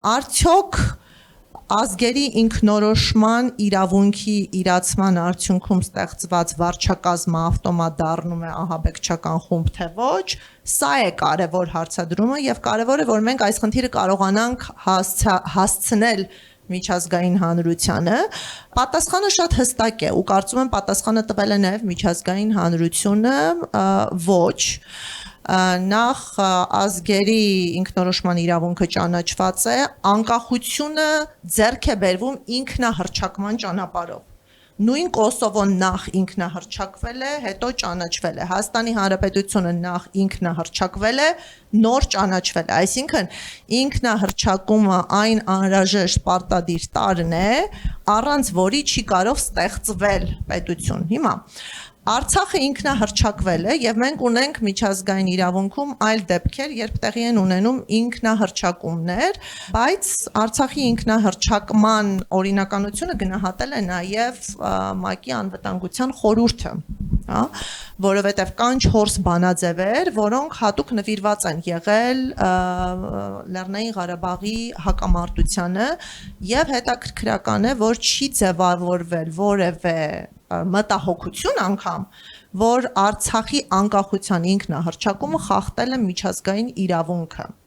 Արդյոք ազգերի ինքնորոշման իրավունքի իրացման արդյունքում ստեղծված վարչակազմը ավտոմատ դառնում է ահաբեկչական խումբ, թե ոչ, սա է կարևոր հարցադրումը եւ կարևոր է, որ մենք այս խնդիրը կարողանանք հասցնել միջազգային հանրությանը։ Պատասխանը շատ հստակ է ու կարծում եմ պատասխանը տվել է նաեւ միջազգային հանրությունը, ոչ։ Նախ ազգերի ինքնորոշման իրավունքը ճանաչված է, անկախությունը ձեռք է բերվում ինքնահռչակման ճանապարհով։ Նույն Կոսովոն նախ ինքնահռչակվել է, հետո ճանաչվել է։ Հայաստանի Հանրապետությունը նախ ինքնահռչակվել է, նոր ճանաչվել է։ Այսինքն ինքնահռչակումը այն անհրաժեշտ պարտադիր տարրն է, առանց որի չի կարող ստեղծվել պետություն։ Հիմա Արցախը ինքնահռչակվել է եւ մենք ունենք միջազգային իրավունքում այլ դեպքեր, երբ տեղի են ունենում ինքնահռչակումներ, բայց Արցախի ինքնահռչակման օրինականությունը գնահատել է նաեւ ՄԱԿ-ի անվտանգության խորհուրդը, հա, որովհետեւ կան 4 բանաձևեր, որոնք հատուկ նվիրված են եղել Լեռնային Ղարաբաղի հակամարտությանը եւ հետաքրքրական է, որ չի ձևավորվել որևէ մտահոգություն անգամ, որ Արցախի անկախության ինքնահռչակումը խախտել է միջազգային իրավունքը։